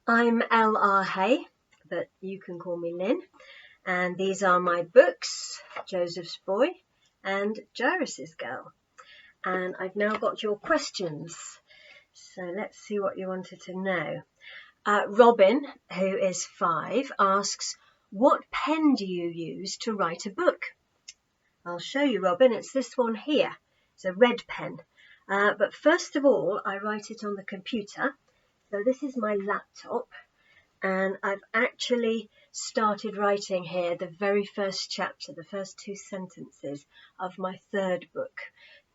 I'm L.R. Hay, but you can call me Lynn, and these are my books, Joseph's Boy and Jairus's Girl. And I've now got your questions, so let's see what you wanted to know. Robin, who is 5, asks, what pen do you use to write a book? I'll show you, Robin. It's this one here. It's a red pen. But first of all, I write it on the computer. So this is my laptop, and I've actually started writing here the very first chapter, the first 2 sentences of my 3rd book,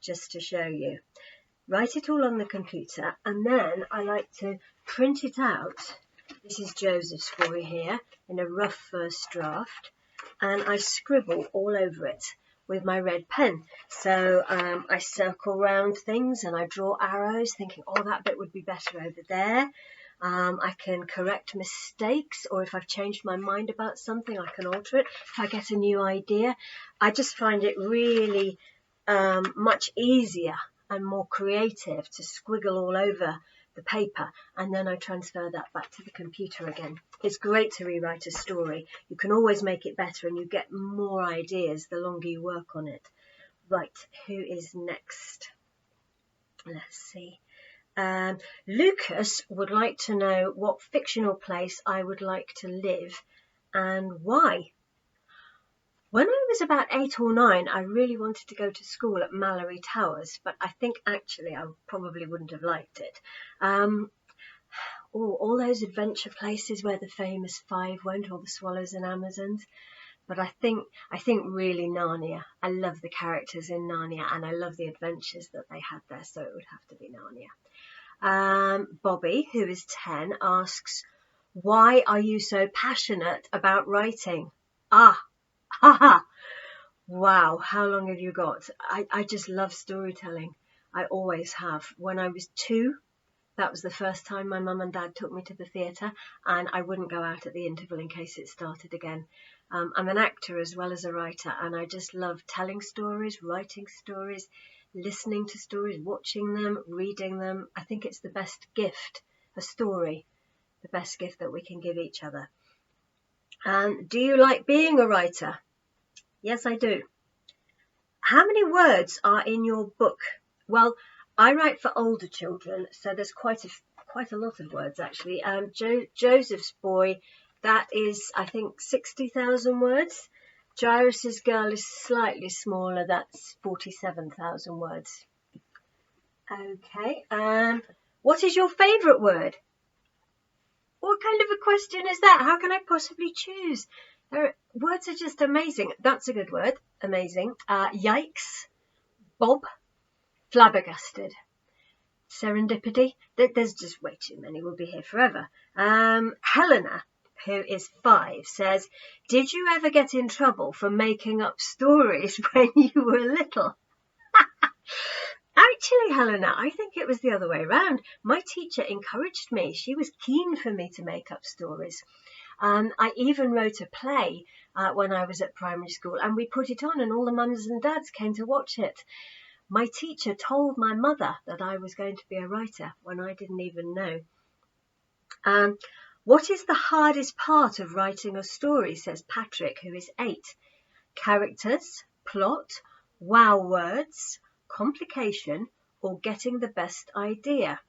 just to show you. Write it all on the computer, and then I like to print it out. This is Joseph's Boy here in a rough first draft, and I scribble all over it with my red pen. So I circle round things and I draw arrows thinking, oh, that bit would be better over there. I can correct mistakes, or if I've changed my mind about something, I can alter it. If I get a new idea, I just find it really much easier and more creative to squiggle all over the paper, and then I transfer that back to the computer again. It's great to rewrite a story. You can always make it better, and you get more ideas the longer you work on it. Right, who is next? Let's see. Lucas would like to know what fictional place I would like to live and why. When I was about 8 or 9, I really wanted to go to school at Mallory Towers, but I think actually I probably wouldn't have liked it. All those adventure places where the famous 5 went, all the Swallows and Amazons. But I think really Narnia. I love the characters in Narnia, and I love the adventures that they had there, so it would have to be Narnia. Bobby, who is 10, asks, why are you so passionate about writing? Haha! Wow, how long have you got? I just love storytelling. I always have. When I was 2, that was the first time my mum and dad took me to the theatre, and I wouldn't go out at the interval in case it started again. I'm an actor as well as a writer, and I just love telling stories, writing stories, listening to stories, watching them, reading them. I think it's the best gift, a story, the best gift that we can give each other. Do you like being a writer? Yes, I do. How many words are in your book? Well, I write for older children, so there's quite a lot of words actually. Joseph's Boy, that is, I think, 60,000 words. Jairus's Girl is slightly smaller, that's 47,000 words. Okay, what is your favourite word? What kind of a question is that? How can I possibly choose? Words are just amazing. That's a good word, amazing. Yikes, Bob, flabbergasted, serendipity. There's just way too many. We'll be here forever. Helena, who is 5, says, did you ever get in trouble for making up stories when you were little? Actually, Helena, I think it was the other way around. My teacher encouraged me. She was keen for me to make up stories. I even wrote a play when I was at primary school, and we put it on and all the mums and dads came to watch it. My teacher told my mother that I was going to be a writer when I didn't even know. What is the hardest part of writing a story, says Patrick, who is 8. Characters, plot, wow words, complication, or getting the best idea?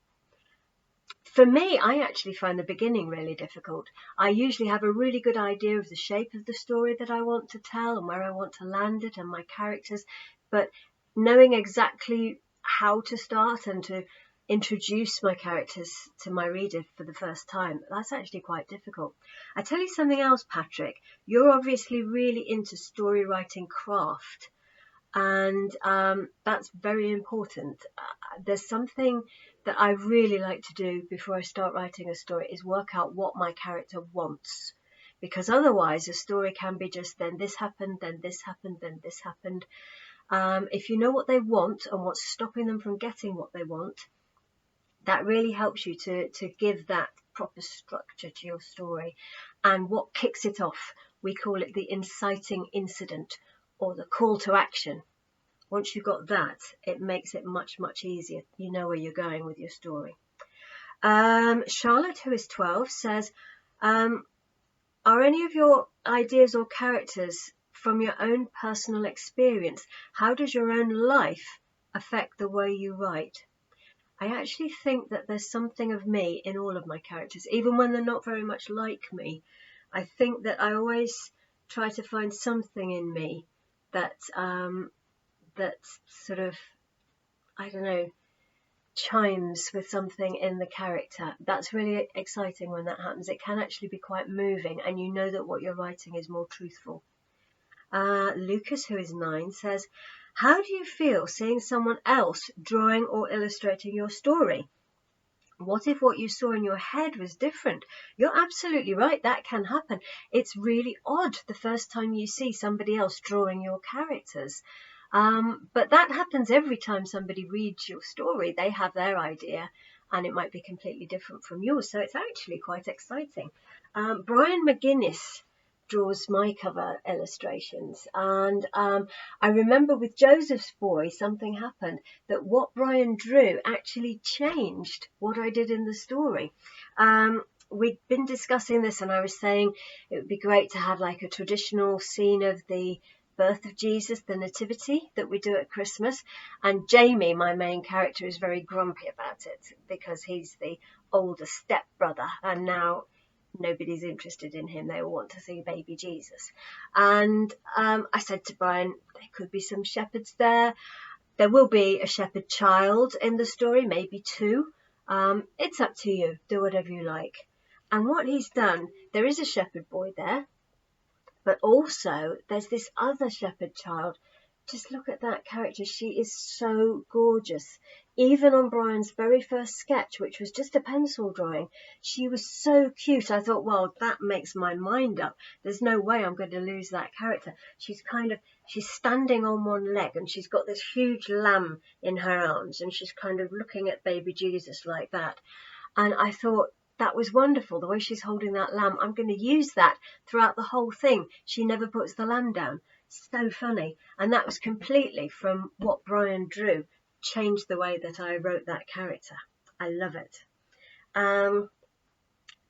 For me, I actually find the beginning really difficult. I usually have a really good idea of the shape of the story that I want to tell and where I want to land it and my characters, but knowing exactly how to start and to introduce my characters to my reader for the first time, that's actually quite difficult. I tell you something else, Patrick. You're obviously really into story writing craft, and that's very important. There's something that I really like to do before I start writing a story is work out what my character wants, because otherwise a story can be just then this happened, then this happened, then this happened. If you know what they want and what's stopping them from getting what they want, that really helps you to give that proper structure to your story. And what kicks it off, we call it the inciting incident or the call to action. Once you've got that, it makes it much, much easier. You know where you're going with your story. Charlotte, who is 12, says, are any of your ideas or characters from your own personal experience? How does your own life affect the way you write? I actually think that there's something of me in all of my characters, even when they're not very much like me. I think that I always try to find something in me that that sort of, I don't know, chimes with something in the character. That's really exciting when that happens. It can actually be quite moving, and you know that what you're writing is more truthful. Lucas, who is 9, says, how do you feel seeing someone else drawing or illustrating your story? What if what you saw in your head was different? You're absolutely right, that can happen. It's really odd the first time you see somebody else drawing your characters. But that happens every time somebody reads your story. They have their idea and it might be completely different from yours. So it's actually quite exciting. Brian McGuinness draws my cover illustrations, and I remember with Joseph's Boy something happened that what Brian drew actually changed what I did in the story. We'd been discussing this, and I was saying it would be great to have like a traditional scene of the birth of Jesus, the nativity that we do at Christmas, and Jamie, my main character, is very grumpy about it because he's the older stepbrother, and now nobody's interested in him. They all want to see baby Jesus. And I said to Brian, there could be some shepherds there. There will be a shepherd child in the story, maybe 2. It's up to you. Do whatever you like. And what he's done, there is a shepherd boy there, but also there's this other shepherd child. Just look at that character. She is so gorgeous. Even on Brian's very first sketch, which was just a pencil drawing, she was so cute. I thought, well, that makes my mind up. There's no way I'm going to lose that character. She's standing on one leg and she's got this huge lamb in her arms and she's kind of looking at baby Jesus like that. And I thought, that was wonderful, the way she's holding that lamb. I'm going to use that throughout the whole thing. She never puts the lamb down. So funny. And that was completely from what Brian drew, changed the way that I wrote that character. I love it.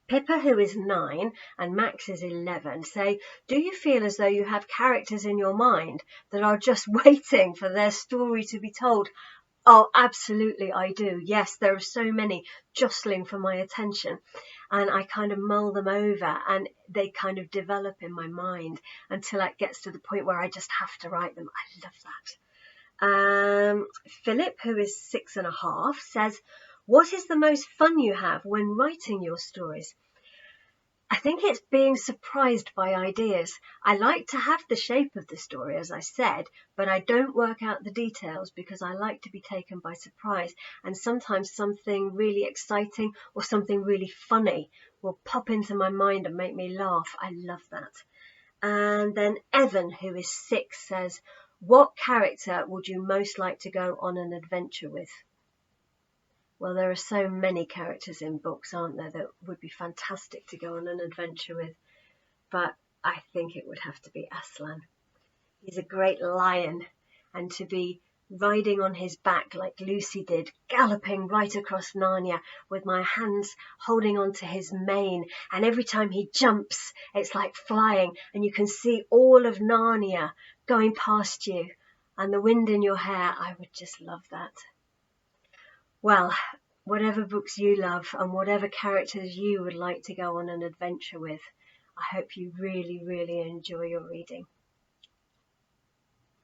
Pippa, who is 9, and Max is 11, say, do you feel as though you have characters in your mind that are just waiting for their story to be told? Oh, absolutely, I do. Yes, there are so many jostling for my attention, and I kind of mull them over and they kind of develop in my mind until it gets to the point where I just have to write them. I love that. Philip, who is 6.5, says, what is the most fun you have when writing your stories? I think it's being surprised by ideas. I like to have the shape of the story, as I said, but I don't work out the details because I like to be taken by surprise. And sometimes something really exciting or something really funny will pop into my mind and make me laugh. I love that. And then Evan, who is 6, says, what character would you most like to go on an adventure with? Well, there are so many characters in books, aren't there, that would be fantastic to go on an adventure with. But I think it would have to be Aslan. He's a great lion, and to be riding on his back like Lucy did, galloping right across Narnia with my hands holding onto his mane, and every time he jumps, it's like flying, and you can see all of Narnia going past you, and the wind in your hair. I would just love that. Well, whatever books you love and whatever characters you would like to go on an adventure with, I hope you really, really enjoy your reading.